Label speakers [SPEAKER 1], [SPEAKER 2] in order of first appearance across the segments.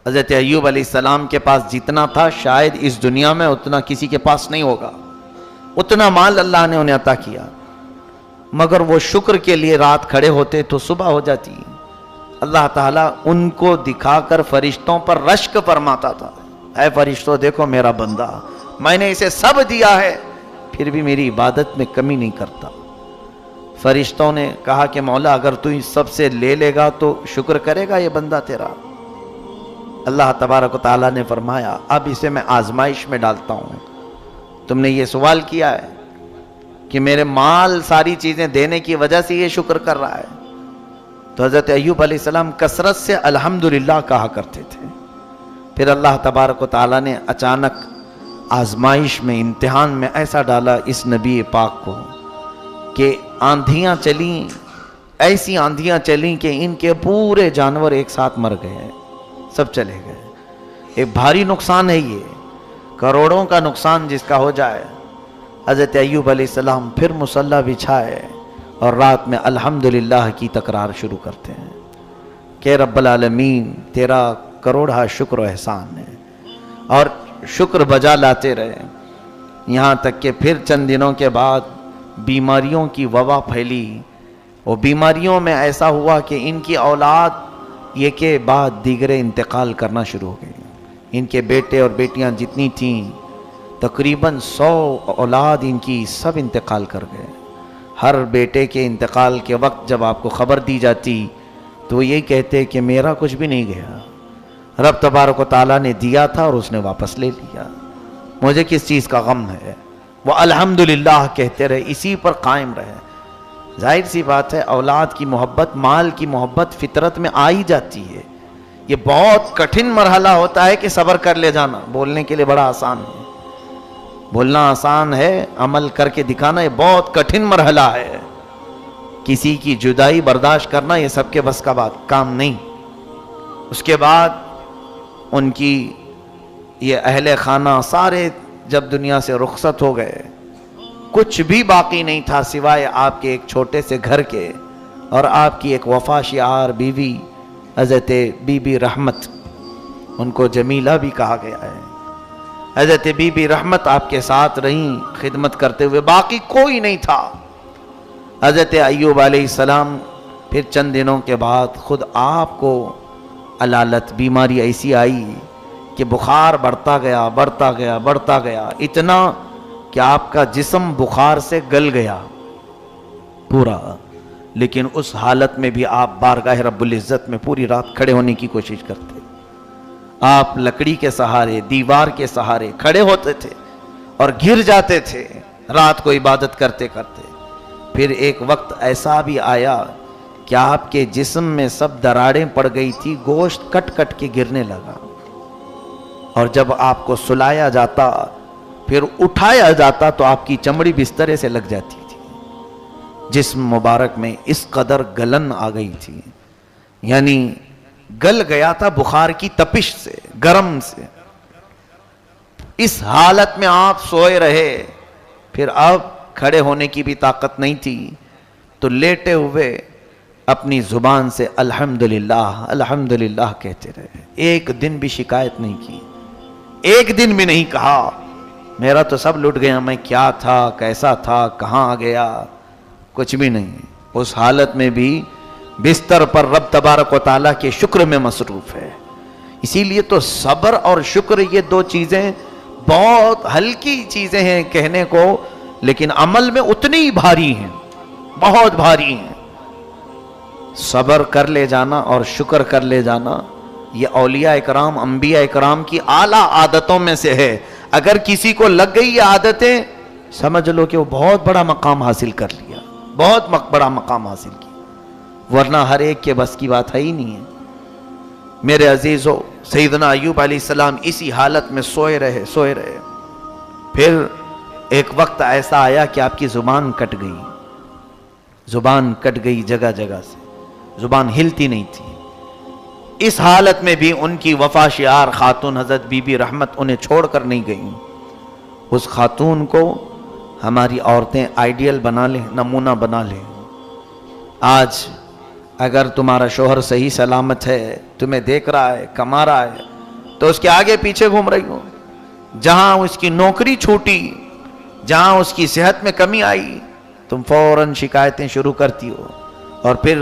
[SPEAKER 1] حضرت ایوب علیہ السلام کے پاس جتنا تھا شاید اس دنیا میں اتنا کسی کے پاس نہیں ہوگا، اتنا مال اللہ نے انہیں عطا کیا، مگر وہ شکر کے لیے رات کھڑے ہوتے تو صبح ہو جاتی، اللہ تعالیٰ ان کو دکھا کر فرشتوں پر رشک فرماتا تھا، اے فرشتوں دیکھو میرا بندہ، میں نے اسے سب دیا ہے پھر بھی میری عبادت میں کمی نہیں کرتا۔ فرشتوں نے کہا کہ مولا اگر تو اس سب سے لے لے گا تو شکر کرے گا یہ بندہ تیرا؟ اللہ تبارک و تعالیٰ نے فرمایا اب اسے میں آزمائش میں ڈالتا ہوں، تم نے یہ سوال کیا ہے کہ میرے مال ساری چیزیں دینے کی وجہ سے یہ شکر کر رہا ہے، تو حضرت ایوب علیہ السلام کثرت سے الحمدللہ کہا کرتے تھے۔ پھر اللہ تبارک و تعالیٰ نے اچانک آزمائش میں، امتحان میں ایسا ڈالا اس نبی پاک کو کہ آندھیاں چلیں، ایسی آندھیاں چلیں کہ ان کے پورے جانور ایک ساتھ مر گئے، سب چلے گئے۔ ایک بھاری نقصان ہے یہ، کروڑوں کا نقصان جس کا ہو جائے۔ حضرت ایوب علیہ السلام پھر مصلی بچھائے اور رات میں الحمدللہ کی تکرار شروع کرتے ہیں کہ رب العالمین تیرا کروڑا شکر و احسان ہے، اور شکر بجا لاتے رہے، یہاں تک کہ پھر چند دنوں کے بعد بیماریوں کی وبا پھیلی۔ وہ بیماریوں میں ایسا ہوا کہ ان کی اولاد یہ کے بعد دیگرے انتقال کرنا شروع ہو گئی، ان کے بیٹے اور بیٹیاں جتنی تھیں تقریباً 100 اولاد ان کی سب انتقال کر گئے۔ ہر بیٹے کے انتقال کے وقت جب آپ کو خبر دی جاتی تو وہ یہی کہتے کہ میرا کچھ بھی نہیں گیا، رب تبارک و تعالیٰ نے دیا تھا اور اس نے واپس لے لیا، مجھے کس چیز کا غم ہے۔ وہ الحمدللہ کہتے رہے، اسی پر قائم رہے۔ ظاہر سی بات ہے اولاد کی محبت، مال کی محبت فطرت میں آ ہی جاتی ہے۔ یہ بہت کٹھن مرحلہ ہوتا ہے کہ صبر کر لے جانا، بولنے کے لیے بڑا آسان ہے، بولنا آسان ہے، عمل کر کے دکھانا یہ بہت کٹھن مرحلہ ہے۔ کسی کی جدائی برداشت کرنا یہ سب کے بس کا بات کام نہیں۔ اس کے بعد ان کی یہ اہل خانہ سارے جب دنیا سے رخصت ہو گئے، کچھ بھی باقی نہیں تھا سوائے آپ کے ایک چھوٹے سے گھر کے اور آپ کی ایک وفا شعار بیوی حضرت بی بی رحمت، ان کو جمیلہ بھی کہا گیا ہے۔ حضرت بی بی رحمت آپ کے ساتھ رہیں خدمت کرتے ہوئے، باقی کوئی نہیں تھا۔ حضرت ایوب علیہ السلام پھر چند دنوں کے بعد خود آپ کو علالت بیماری ایسی آئی کہ بخار بڑھتا گیا بڑھتا گیا بڑھتا گیا، اتنا کہ آپ کا جسم بخار سے گل گیا پورا، لیکن اس حالت میں بھی آپ بارگاہ رب العزت میں پوری رات کھڑے ہونے کی کوشش کرتے۔ آپ لکڑی کے سہارے، دیوار کے سہارے کھڑے ہوتے تھے اور گر جاتے تھے رات کو عبادت کرتے کرتے۔ پھر ایک وقت ایسا بھی آیا کہ آپ کے جسم میں سب دراڑیں پڑ گئی تھی، گوشت کٹ کٹ کے گرنے لگا، اور جب آپ کو سلایا جاتا پھر اٹھایا جاتا تو آپ کی چمڑی بسترے سے لگ جاتی تھی، جسم مبارک میں اس قدر گلن آ گئی تھی، یعنی گل گیا تھا بخار کی تپش سے، گرم سے۔ اس حالت میں آپ سوئے رہے، پھر اب کھڑے ہونے کی بھی طاقت نہیں تھی، تو لیٹے ہوئے اپنی زبان سے الحمدللہ الحمدللہ کہتے رہے، ایک دن بھی شکایت نہیں کی، ایک دن بھی نہیں کہا میرا تو سب لٹ گیا، میں کیا تھا، کیسا تھا، کہاں آ گیا، کچھ بھی نہیں۔ اس حالت میں بھی بستر پر رب تبارک و تعالیٰ کے شکر میں مصروف ہے۔ اسی لیے تو صبر اور شکر یہ دو چیزیں بہت ہلکی چیزیں ہیں کہنے کو، لیکن عمل میں اتنی ہی بھاری ہیں، بہت بھاری ہیں۔ صبر کر لے جانا اور شکر کر لے جانا یہ اولیاء اکرام، انبیاء اکرام کی اعلیٰ عادتوں میں سے ہے۔ اگر کسی کو لگ گئی یہ عادتیں، سمجھ لو کہ وہ بہت بڑا مقام حاصل کر لیا، بہت بڑا مقام حاصل کیا، ورنہ ہر ایک کے بس کی بات ہے ہی نہیں ہے۔ میرے عزیزو، سیدنا ایوب علیہ السلام اسی حالت میں سوئے رہے سوئے رہے۔ پھر ایک وقت ایسا آیا کہ آپ کی زبان کٹ گئی، زبان کٹ گئی جگہ جگہ سے، زبان ہلتی نہیں تھی۔ اس حالت میں بھی ان کی وفا شعار خاتون حضرت بی بی رحمت انہیں چھوڑ کر نہیں گئیں۔ اس خاتون کو ہماری عورتیں آئیڈیل بنا لیں، نمونہ بنا لیں۔ آج اگر تمہارا شوہر صحیح سلامت ہے، تمہیں دیکھ رہا ہے، کما رہا ہے، تو اس کے آگے پیچھے گھوم رہی ہو. جہاں اس کی نوکری چھوٹی، جہاں اس کی صحت میں کمی آئی، تم فوراً شکایتیں شروع کرتی ہو اور پھر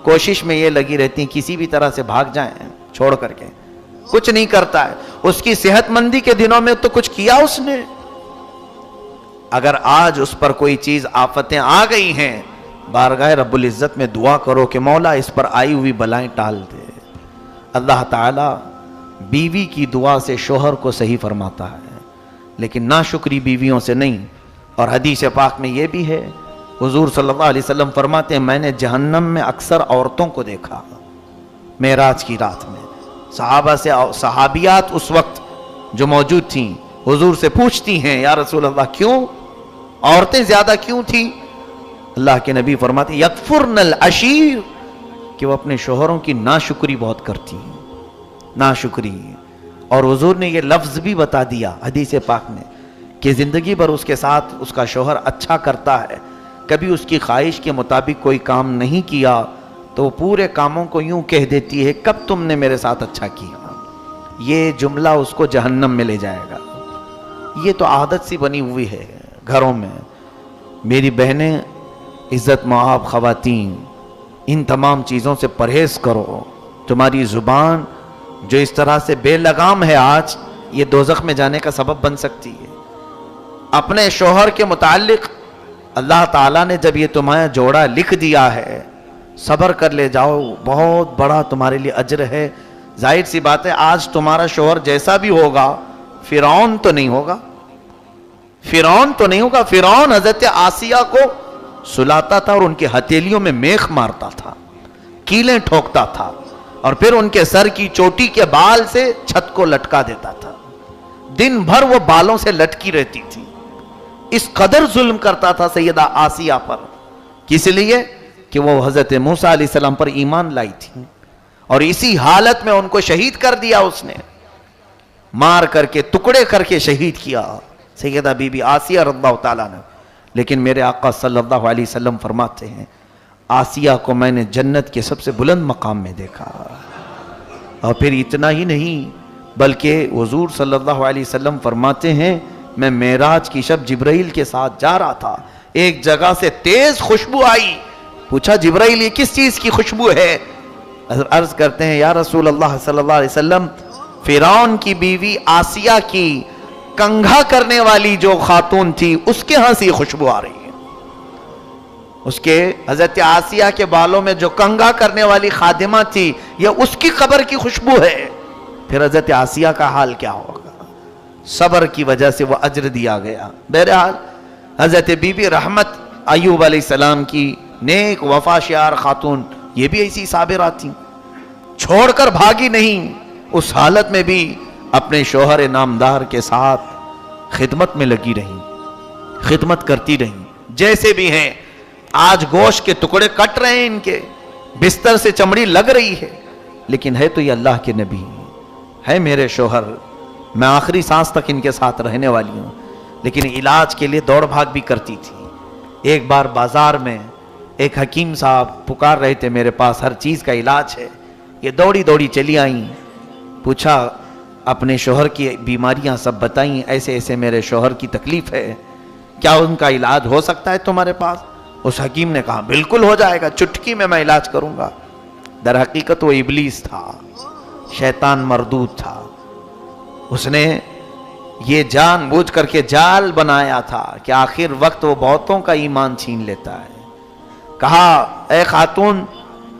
[SPEAKER 1] کوشش میں یہ لگی رہتی ہیں کسی بھی طرح سے بھاگ جائیں چھوڑ کر کے. کچھ نہیں کرتا ہے. اس کی صحت مندی کے دنوں میں تو کچھ کیا اس نے. اگر آج اس پر کوئی چیز آفتیں آ گئی ہیں، بارگاہ رب العزت میں دعا کرو کہ مولا اس پر آئی ہوئی بلائیں ٹال دے. اللہ تعالیٰ بیوی کی دعا سے شوہر کو صحیح فرماتا ہے، لیکن ناشکری بیویوں سے نہیں. اور حدیث پاک میں یہ بھی ہے، حضور صلی اللہ علیہ وسلم فرماتے ہیں میں نے جہنم میں اکثر عورتوں کو دیکھا معراج کی رات میں. صحابہ سے صحابیات اس وقت جو موجود تھیں حضور سے پوچھتی ہیں یا رسول اللہ کیوں عورتیں زیادہ کیوں تھیں؟ اللہ کے نبی فرماتے ہیں یکفرن العشیر، کہ وہ اپنے شوہروں کی ناشکری بہت کرتی ہیں. ناشکری. اور حضور نے یہ لفظ بھی بتا دیا حدیث پاک میں کہ زندگی بھر اس کے ساتھ اس کا شوہر اچھا کرتا ہے، کبھی اس کی خواہش کے مطابق کوئی کام نہیں کیا تو وہ پورے کاموں کو یوں کہہ دیتی ہے کب تم نے میرے ساتھ اچھا کیا. یہ جملہ اس کو جہنم میں لے جائے گا. یہ تو عادت سی بنی ہوئی ہے گھروں میں. میری بہنیں، عزت مآب خواتین، ان تمام چیزوں سے پرہیز کرو. تمہاری زبان جو اس طرح سے بے لگام ہے آج، یہ دوزخ میں جانے کا سبب بن سکتی ہے. اپنے شوہر کے متعلق اللہ تعالیٰ نے جب یہ تمہارا جوڑا لکھ دیا ہے، صبر کر لے جاؤ، بہت بڑا تمہارے لیے اجر ہے. ظاہر سی بات ہے آج تمہارا شوہر جیسا بھی ہوگا فرعون تو نہیں ہوگا. فرعون تو نہیں ہوگا. فرعون حضرت آسیہ کو سلاتا تھا اور ان کی ہتھیلیوں میں میخ مارتا تھا، کیلیں ٹھوکتا تھا، اور پھر ان کے سر کی چوٹی کے بال سے چھت کو لٹکا دیتا تھا. دن بھر وہ بالوں سے لٹکی رہتی تھی. اس قدر ظلم کرتا تھا سیدہ آسیہ پر. کس لیے؟ کہ وہ حضرت موسیٰ علیہ السلام پر ایمان لائی تھی، اور اسی حالت میں ان کو شہید کر دیا. اس نے مار کر کے ٹکڑے کر کے شہید کیا سیدہ بی بی آسیہ رضی اللہ تعالیٰ نے. لیکن میرے آقا صلی اللہ علیہ وسلم فرماتے ہیں آسیہ کو میں نے جنت کے سب سے بلند مقام میں دیکھا. اور پھر اتنا ہی نہیں بلکہ حضور صلی اللہ علیہ وسلم فرماتے ہیں میں معراج کی شب جبرائیل کے ساتھ جا رہا تھا، ایک جگہ سے تیز خوشبو آئی. پوچھا جبرائیل یہ کس چیز کی خوشبو ہے؟ عرض کرتے ہیں یا رسول اللہ صلی اللہ علیہ وسلم فرعون کی بیوی آسیہ کی کنگھا کرنے والی جو خاتون تھی اس کے ہاں سے یہ خوشبو آ رہی ہے. اس کے حضرت آسیہ کے بالوں میں جو کنگھا کرنے والی خادمہ تھی یہ اس کی قبر کی خوشبو ہے. پھر حضرت آسیہ کا حال کیا ہوگا؟ صبر کی وجہ سے وہ اجر دیا گیا. بہرحال حضرت بی بی رحمت ایوب علیہ السلام کی نیک وفا شیار خاتون یہ بھی ایسی صابرات تھیں، چھوڑ کر بھاگی نہیں. اس حالت میں بھی اپنے شوہر نامدار کے ساتھ خدمت میں لگی رہیں، خدمت کرتی رہیں. جیسے بھی ہیں آج گوشت کے ٹکڑے کٹ رہے ہیں، ان کے بستر سے چمڑی لگ رہی ہے، لیکن ہے تو یہ اللہ کے نبی ہے میرے شوہر، میں آخری سانس تک ان کے ساتھ رہنے والی ہوں. لیکن علاج کے لیے دوڑ بھاگ بھی کرتی تھی. ایک بار بازار میں ایک حکیم صاحب پکار رہے تھے میرے پاس، ہر چیز کا علاج ہے. یہ دوڑی دوڑی چلی آئیں، پوچھا اپنے شوہر کی بیماریاں سب بتائیں، ایسے ایسے میرے شوہر کی تکلیف ہے، کیا ان کا علاج ہو سکتا ہے تمہارے پاس؟ اس حکیم نے کہا بالکل ہو جائے گا، چٹکی میں علاج کروں گا. در حقیقت وہ ابلیس تھا، شیطان مردود تھا. اس نے یہ جان بوجھ کر کے جال بنایا تھا کہ آخر وقت وہ بہتوں کا ایمان چھین لیتا ہے. کہا اے خاتون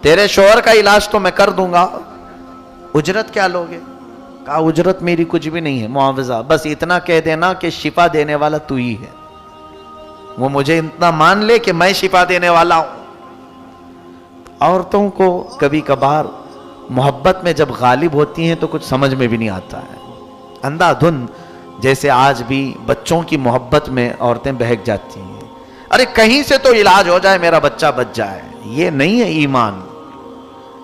[SPEAKER 1] تیرے شوہر کا علاج تو میں کر دوں گا، اجرت کیا لوگے؟ کہا اجرت میری کچھ بھی نہیں ہے، معاوضہ بس اتنا کہہ دینا کہ شفا دینے والا تو ہی ہے. وہ مجھے اتنا مان لے کہ میں شفا دینے والا ہوں. عورتوں کو کبھی کبھار محبت میں جب غالب ہوتی ہیں تو کچھ سمجھ میں بھی نہیں آتا ہے. اندھا دھن جیسے آج بھی بچوں کی محبت میں عورتیں بہک جاتی ہیں. ارے کہیں سے تو علاج ہو جائے، میرا بچہ بچ جائے. یہ نہیں ہے ایمان.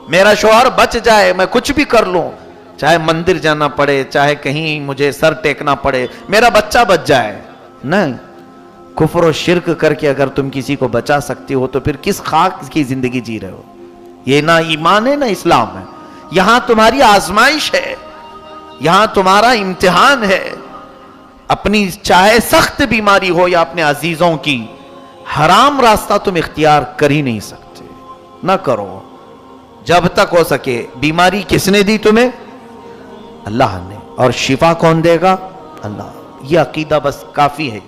[SPEAKER 1] میرا شوہر بچ جائے، میں کچھ بھی کر لوں، چاہے مندر جانا پڑے، چاہے کہیں مجھے سر ٹیکنا پڑے، میرا بچہ بچ جائے. نہیں، کفر و شرک کر کے اگر تم کسی کو بچا سکتی ہو تو پھر کس خاک کی زندگی جی رہے ہو؟ یہ نہ ایمان ہے نہ اسلام ہے. یہاں تمہاری آزمائش ہے. یہاں تمہارا امتحان ہے. اپنی چاہے سخت بیماری ہو یا اپنے عزیزوں کی، حرام راستہ تم اختیار کر ہی نہیں سکتے. نہ کرو جب تک ہو سکے. بیماری کس نے دی تمہیں؟ اللہ نے. اور شفا کون دے گا؟ اللہ. یہ عقیدہ بس کافی ہے.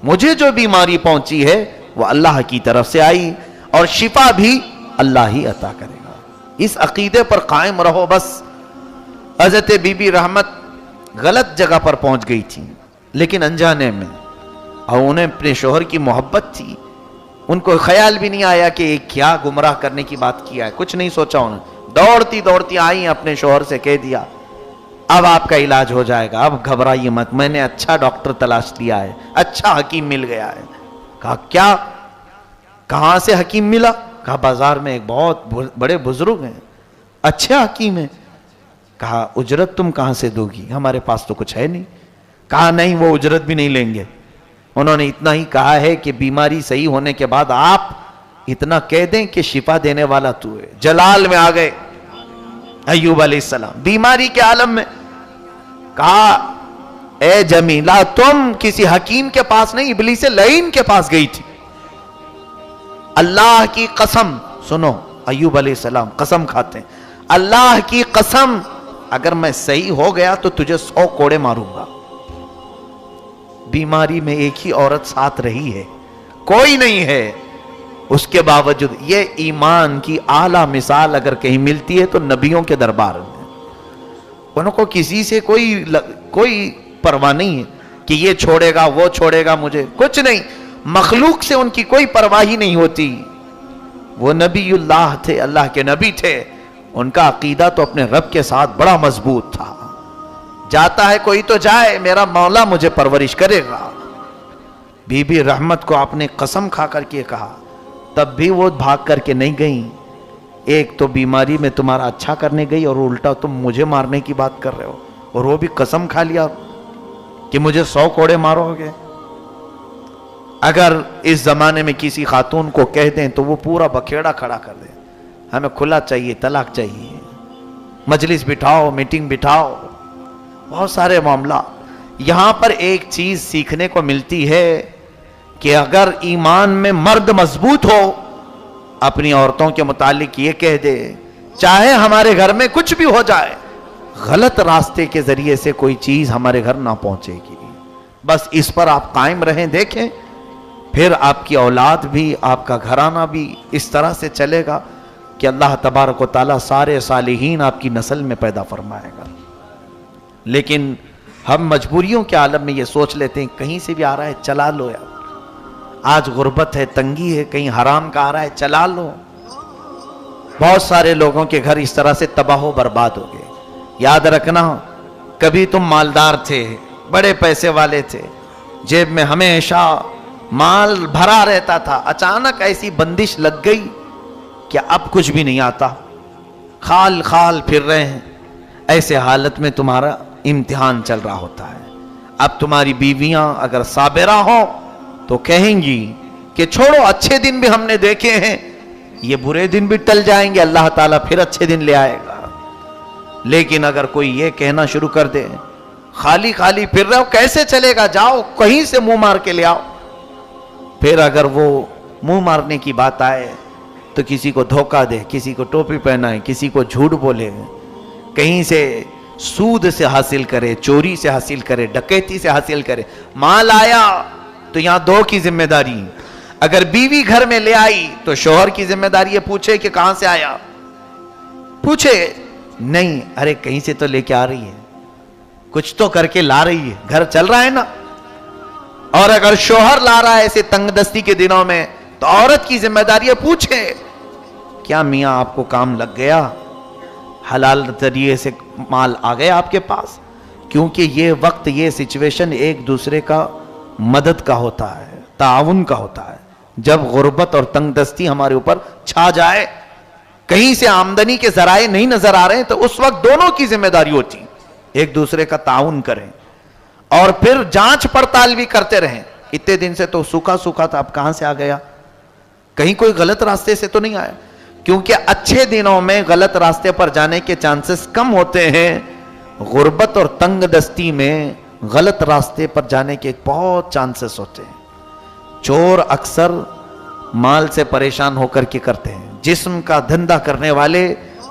[SPEAKER 1] مجھے جو بیماری پہنچی ہے وہ اللہ کی طرف سے آئی، اور شفا بھی اللہ ہی عطا کرے گا. اس عقیدے پر قائم رہو بس. حضرت بی بی رحمت غلط جگہ پر پہنچ گئی تھی لیکن انجانے میں، اور انہیں اپنے شوہر کی محبت تھی. ان کو خیال بھی نہیں آیا کہ کیا گمراہ کرنے کی بات کیا ہے، کچھ نہیں سوچا. انہیں دوڑتی دوڑتی آئی، اپنے شوہر سے کہہ دیا اب آپ کا علاج ہو جائے گا، اب گھبرائیے مت، میں نے اچھا ڈاکٹر تلاش لیا ہے، اچھا حکیم مل گیا ہے. کہا کیا؟ کہاں سے حکیم ملا؟ کہا بازار میں ایک بہت بڑے بزرگ ہیں، اچھے حکیم ہیں. کہا اجرت تم کہاں سے دو گی؟ ہمارے پاس تو کچھ ہے نہیں. کہا نہیں، وہ اجرت بھی نہیں لیں گے. انہوں نے اتنا ہی کہا ہے کہ بیماری صحیح ہونے کے بعد آپ اتنا کہہ دیں کہ شفا دینے والا تو ہے. جلال میں آ گئے ایوب علیہ السلام بیماری کے عالم میں. کہا اے جمیلہ تم کسی حکیم کے پاس نہیں، ابلیس لعین کے پاس گئی تھی. اللہ کی قسم سنو، ایوب علیہ السلام قسم کھاتے ہیں، اللہ کی قسم اگر میں صحیح ہو گیا تو تجھے 100 کوڑے ماروں گا. بیماری میں ایک ہی عورت ساتھ رہی ہے، کوئی نہیں ہے. اس کے باوجود یہ ایمان کی اعلیٰ مثال اگر کہیں ملتی ہے تو نبیوں کے دربار میں. انہوں کو کسی سے کوئی پرواہ نہیں ہے کہ یہ چھوڑے گا وہ چھوڑے گا، مجھے کچھ نہیں. مخلوق سے ان کی کوئی پرواہ ہی نہیں ہوتی. وہ نبی اللہ تھے، اللہ کے نبی تھے. ان کا عقیدہ تو اپنے رب کے ساتھ بڑا مضبوط تھا. جاتا ہے کوئی تو جائے، میرا مولا مجھے پرورش کرے گا. بی بی رحمت کو آپ نے قسم کھا کر کے کہا، تب بھی وہ بھاگ کر کے نہیں گئیں. ایک تو بیماری میں تمہارا اچھا کرنے گئی اور الٹا تم مجھے مارنے کی بات کر رہے ہو، اور وہ بھی قسم کھا لیا کہ مجھے 100 کوڑے مارو گے. اگر اس زمانے میں کسی خاتون کو کہہ دیں تو وہ پورا بکھیڑا کھڑا کر دیں، ہمیں کھلا چاہیے، طلاق چاہیے، مجلس بٹھاؤ، میٹنگ بٹھاؤ، بہت سارے معاملات. یہاں پر ایک چیز سیکھنے کو ملتی ہے کہ اگر ایمان میں مرد مضبوط ہو، اپنی عورتوں کے متعلق یہ کہہ دے چاہے ہمارے گھر میں کچھ بھی ہو جائے، غلط راستے کے ذریعے سے کوئی چیز ہمارے گھر نہ پہنچے گی. بس اس پر آپ قائم رہیں. دیکھیں پھر آپ کی اولاد بھی، آپ کا گھرانہ بھی اس طرح سے چلے گا کہ اللہ تبارک و تعالیٰ سارے صالحین آپ کی نسل میں پیدا فرمائے گا. لیکن ہم مجبوریوں کے عالم میں یہ سوچ لیتے ہیں کہیں سے بھی آ رہا ہے چلا لو یار، آج غربت ہے، تنگی ہے، کہیں حرام کا آ رہا ہے چلا لو. بہت سارے لوگوں کے گھر اس طرح سے تباہ و برباد ہو گئے. یاد رکھنا کبھی تم مالدار تھے، بڑے پیسے والے تھے، جیب میں ہمیشہ مال بھرا رہتا تھا، اچانک ایسی بندش لگ گئی کہ اب کچھ بھی نہیں آتا، خال خال پھر رہے ہیں. ایسے حالت میں تمہارا امتحان چل رہا ہوتا ہے. اب تمہاری بیویاں اگر صابرہ ہوں تو کہیں گی کہ چھوڑو، اچھے دن بھی ہم نے دیکھے ہیں، یہ برے دن بھی ٹل جائیں گے، اللہ تعالیٰ پھر اچھے دن لے آئے گا. لیکن اگر کوئی یہ کہنا شروع کر دے خالی خالی پھر رہے ہو، کیسے چلے گا، جاؤ کہیں سے منہ مار کے لے آؤ. پھر اگر وہ منہ مارنے کی بات آئے تو کسی کو دھوکہ دے، کسی کو ٹوپی پہنائے، کسی کو جھوٹ بولے، کہیں سے سود سے حاصل کرے، چوری سے حاصل کرے، ڈکیتی سے حاصل کرے. مال آیا تو یہاں دو کی ذمہ داری. اگر بیوی گھر میں لے آئی تو شوہر کی ذمہ داری یہ پوچھے کہ کہاں سے آیا، پوچھے نہیں، ارے کہیں سے تو لے کے آ رہی ہے، کچھ تو کر کے لا رہی ہے، گھر چل رہا ہے نا. اور اگر شوہر لا رہا ہے ایسے تنگ دستی کے دنوں میں تو عورت کی ذمہ داری ہے پوچھے کیا میاں آپ کو کام لگ گیا، حلال ذریعے سے مال آ گیا آپ کے پاس. کیونکہ یہ وقت، یہ سچویشن ایک دوسرے کا مدد کا ہوتا ہے، تعاون کا ہوتا ہے. جب غربت اور تنگ دستی ہمارے اوپر چھا جائے، کہیں سے آمدنی کے ذرائع نہیں نظر آ رہے ہیں، تو اس وقت دونوں کی ذمہ داری ہوتی ہے ایک دوسرے کا تعاون کریں اور پھر جانچ پڑتال بھی کرتے رہیں. اتنے دن سے تو سوکھا سوکھا تھا، اب کہاں سے آ گیا، کہیں کوئی غلط راستے سے تو نہیں آیا. کیونکہ اچھے دنوں میں غلط راستے پر جانے کے چانسز کم ہوتے ہیں، غربت اور تنگ دستی میں غلط راستے پر جانے کے بہت چانسز ہوتے ہیں. چور اکثر مال سے پریشان ہو کر کے کرتے ہیں. جسم کا دھندا کرنے والے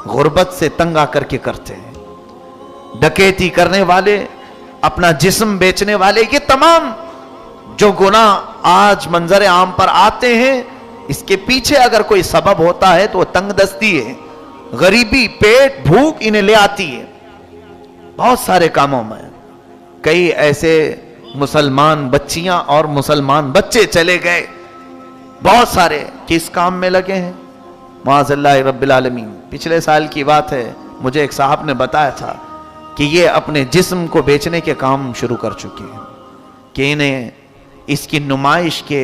[SPEAKER 1] غربت سے تنگ آ کر کے کرتے ہیں. ڈکیتی کرنے والے، اپنا جسم بیچنے والے، یہ تمام جو گناہ آج منظر عام پر آتے ہیں، اس کے پیچھے اگر کوئی سبب ہوتا ہے تو وہ تنگ دستی ہے. غریبی، پیٹ، بھوک انہیں لے آتی ہے. بہت سارے کاموں میں کئی ایسے مسلمان بچیاں اور مسلمان بچے چلے گئے، بہت سارے کس کام میں لگے ہیں؟ معاذ اللہ رب العالمین. پچھلے سال کی بات ہے، مجھے ایک صاحب نے بتایا تھا کہ یہ اپنے جسم کو بیچنے کے کام شروع کر چکے ہیں کہ انہیں اس کی نمائش کے،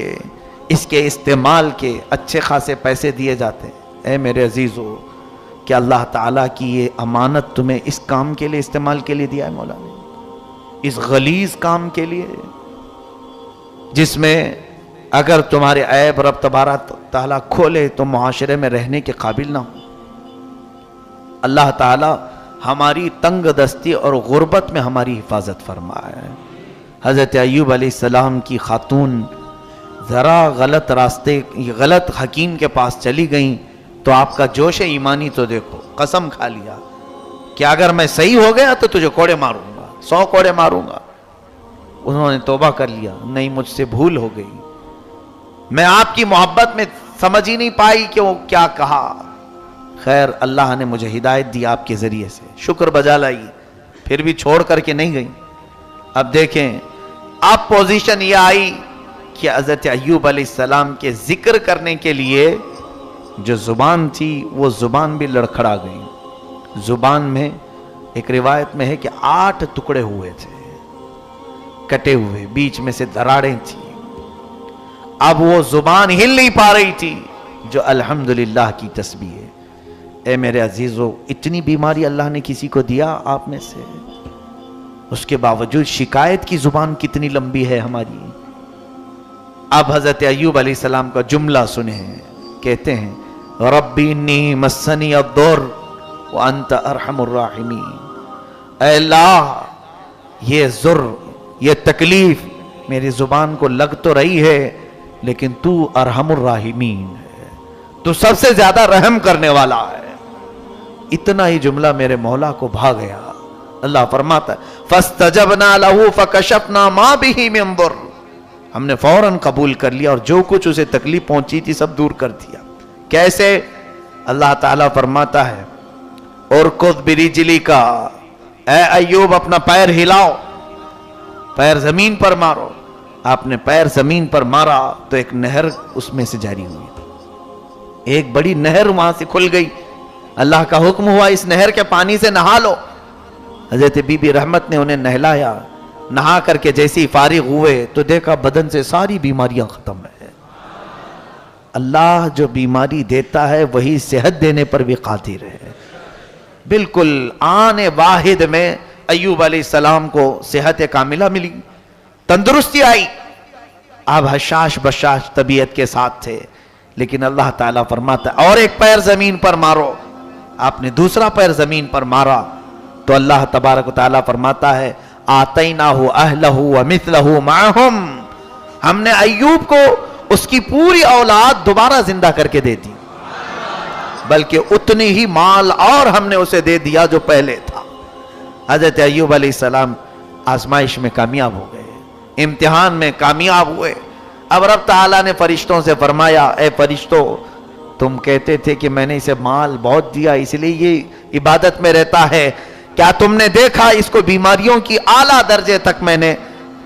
[SPEAKER 1] اس کے استعمال کے اچھے خاصے پیسے دیے جاتے ہیں. اے میرے عزیزو، کہ اللہ تعالیٰ کی یہ امانت تمہیں اس کام کے لیے استعمال کے لیے دیا ہے مولا نے، اس غلیظ کام کے لیے جس میں اگر تمہارے عیب رب تبارک تعالیٰ کھولے تو معاشرے میں رہنے کے قابل نہ ہو. اللہ تعالیٰ ہماری تنگ دستی اور غربت میں ہماری حفاظت فرمائے. حضرت ایوب علیہ السلام کی خاتون ذرا غلط راستے، غلط حکیم کے پاس چلی گئیں تو آپ کا جوش ایمانی تو دیکھو. قسم کھا لیا کہ اگر میں صحیح ہو گیا تو تجھے کوڑے ماروں گا، 100 کوڑے ماروں گا. انہوں نے توبہ کر لیا، نہیں مجھ سے بھول ہو گئی، میں آپ کی محبت میں سمجھ ہی نہیں پائی کہ وہ کیا کہا. خیر اللہ نے مجھے ہدایت دی آپ کے ذریعے سے، شکر بجا لائی، پھر بھی چھوڑ کر کے نہیں گئی. اب دیکھیں اب پوزیشن یہ آئی کہ حضرت ایوب علیہ السلام کے ذکر کرنے کے لیے جو زبان تھی وہ زبان بھی لڑکھڑا گئی. زبان میں ایک روایت میں ہے کہ 8 ٹکڑے ہوئے تھے، کٹے ہوئے، بیچ میں سے دراڑیں تھی. اب وہ زبان ہل نہیں پا رہی تھی جو الحمدللہ کی تسبیح ہے. اے میرے عزیزو، اتنی بیماری اللہ نے کسی کو دیا آپ میں سے، اس کے باوجود شکایت کی زبان کتنی لمبی ہے ہماری. اب حضرت ایوب علیہ السلام کا جملہ سنیں، کہتے ہیں ربی انی مسنی الضر وانت ارحم الراحمین. اے اللہ یہ ضر، یہ تکلیف میری زبان کو لگ تو رہی ہے لیکن تو ارحم الراحمین ہے، تو سب سے زیادہ رحم کرنے والا ہے. اتنا ہی جملہ میرے مولا کو بھا گیا. اللہ فرماتا ہے فاستجبنا له فکشفنا ما به من ضر، ہم نے فوراً قبول کر لیا اور جو کچھ اسے تکلیف پہنچی تھی سب دور کر دیا. کیسے؟ اللہ تعالیٰ فرماتا ہے ارکض برجلک، اے ایوب اپنا پیر ہلاؤ، پیر زمین پر مارو. آپ نے پیر زمین پر مارا تو ایک نہر اس میں سے جاری ہوئی، ایک بڑی نہر وہاں سے کھل گئی. اللہ کا حکم ہوا اس نہر کے پانی سے نہا لو. حضرت بی بی رحمت نے انہیں نہلایا. نہا کر کے جیسی فارغ ہوئے تو دیکھا بدن سے ساری بیماریاں ختم ہیں. اللہ جو بیماری دیتا ہے وہی صحت دینے پر بھی قادر ہے. بالکل آن واحد میں ایوب علیہ السلام کو صحت کاملہ ملی، تندرستی آئی. آپ حشاش بشاش طبیعت کے ساتھ تھے، لیکن اللہ تعالیٰ فرماتا ہے اور ایک پیر زمین پر مارو. آپ نے دوسرا پیر زمین پر مارا تو اللہ تبارک و تعالیٰ فرماتا ہے آتیناہ اہلہ ومثلہ معہم، ہم نے ایوب کو اس کی پوری اولاد دوبارہ زندہ کر کے دے دی، بلکہ اتنی ہی مال اور ہم نے اسے دے دیا جو پہلے تھا. حضرت ایوب علیہ السلام آزمائش میں کامیاب ہو گئے، امتحان میں کامیاب ہوئے. اب رب تعالیٰ نے فرشتوں سے فرمایا اے فرشتوں، تم کہتے تھے کہ میں نے اسے مال بہت دیا اس لیے یہ عبادت میں رہتا ہے، کیا تم نے دیکھا اس کو بیماریوں کی اعلیٰ درجے تک میں نے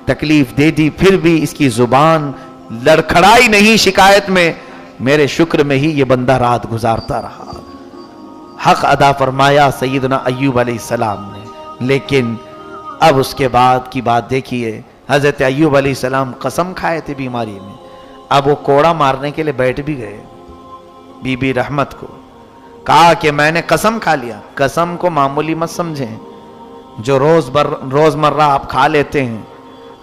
[SPEAKER 1] تکلیف دے دی، پھر بھی اس کی زبان لڑکھڑائی نہیں شکایت میں، میرے شکر میں ہی یہ بندہ رات گزارتا رہا. حق ادا فرمایا سیدنا ایوب علیہ السلام نے. لیکن اب اس کے بعد کی بات دیکھیے، حضرت ایوب علیہ السلام قسم کھائے تھے بیماری میں. اب وہ کوڑا مارنے کے لیے بیٹھ بھی گئے. بی بی رحمت کو کہا کہ میں نے قسم کھا لیا. قسم کو معمولی مت سمجھیں جو روزمرہ آپ کھا لیتے ہیں.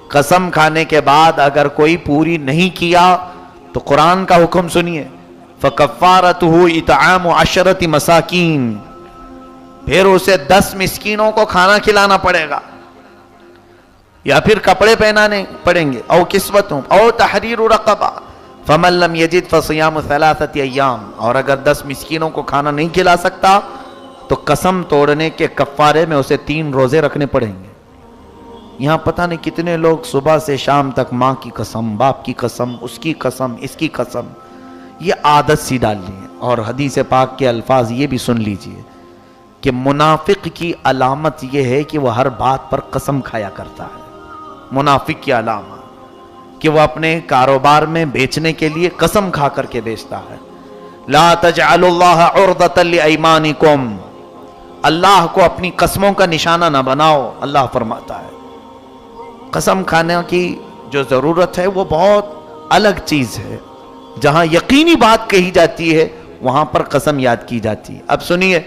[SPEAKER 1] قسم کھانے کے بعد اگر کوئی پوری نہیں کیا تو قرآن کا حکم سنیے فَكَفَّارَتُهُ إِطْعَامُ 10 مساکین. پھر اسے 10 مسکینوں کو کھانا کھلانا پڑے گا، یا پھر کپڑے پہنانے پڑیں گے، او کسوتوں او تحریر رقبہ، فمن لم یجد فصیام 3 ایام، اور اگر 10 مسکینوں کو کھانا نہیں کھلا سکتا تو قسم توڑنے کے کفارے میں اسے 3 روزے رکھنے پڑیں گے۔ یہاں پتہ نہیں کتنے لوگ صبح سے شام تک ماں کی قسم، باپ کی قسم، اس کی قسم، اس کی قسم، یہ عادت سی ڈال لی ہے۔ اور حدیث پاک کے الفاظ یہ بھی سن لیجئے کہ منافق کی علامت یہ ہے کہ وہ ہر بات پر قسم کھایا کرتا ہے۔ منافق کی علامت کہ وہ اپنے کاروبار میں بیچنے کے لیے قسم کھا کر کے بیچتا ہے۔ لا تجعلوا اللہ عرضۃ لایمانکم، اللہ کو اپنی قسموں کا نشانہ نہ بناؤ، اللہ فرماتا ہے۔ قسم کھانے کی جو ضرورت ہے وہ بہت الگ چیز ہے، جہاں یقینی بات کہی جاتی ہے وہاں پر قسم یاد کی جاتی ہے۔ اب سنیے،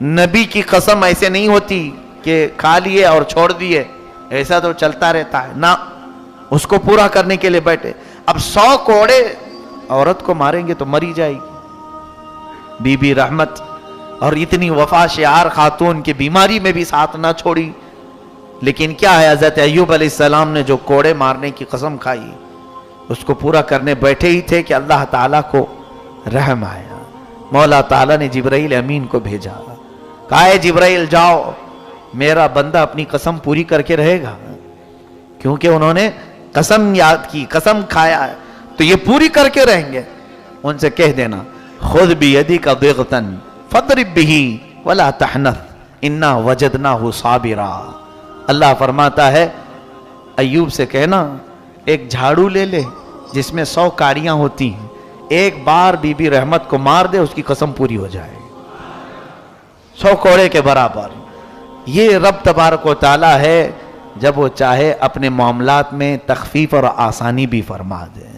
[SPEAKER 1] نبی کی قسم ایسے نہیں ہوتی کہ کھا لیے اور چھوڑ دیے، ایسا تو چلتا رہتا ہے نا، اس کو پورا کرنے کے لیے بیٹھے۔ اب 100 کوڑے عورت کو ماریں گے تو مری جائے گی۔ بی بی رحمت اور اتنی وفا شعار خاتون کی بیماری میں بھی ساتھ نہ چھوڑی، لیکن کیا ہے، حضرت ایوب علیہ السلام نے جو کوڑے مارنے کی قسم کھائی اس کو پورا کرنے بیٹھے ہی تھے کہ اللہ تعالیٰ کو رحم آیا، مولا تعالیٰ نے جبرائیل امین کو بھیجا، کہا ہے جبرائیل جاؤ، میرا بندہ اپنی قسم پوری کر کے رہے گا، کیونکہ انہوں نے قسم یاد کی، قسم کھایا ہے تو یہ پوری کر کے رہیں گے۔ ان سے کہہ دینا خذ بیدک ضغطا فاضرب به ولا تحنث انا وجدناه صابرا۔ اللہ فرماتا ہے ایوب سے کہنا ایک جھاڑو لے لے جس میں 100 کاڑیاں ہوتی ہیں، ایک بار بی بی رحمت کو مار دے، اس کی قسم پوری ہو جائے، 100 کوڑے کے برابر۔ یہ رب تبارک و تعالی ہے، جب وہ چاہے اپنے معاملات میں تخفیف اور آسانی بھی فرما دے۔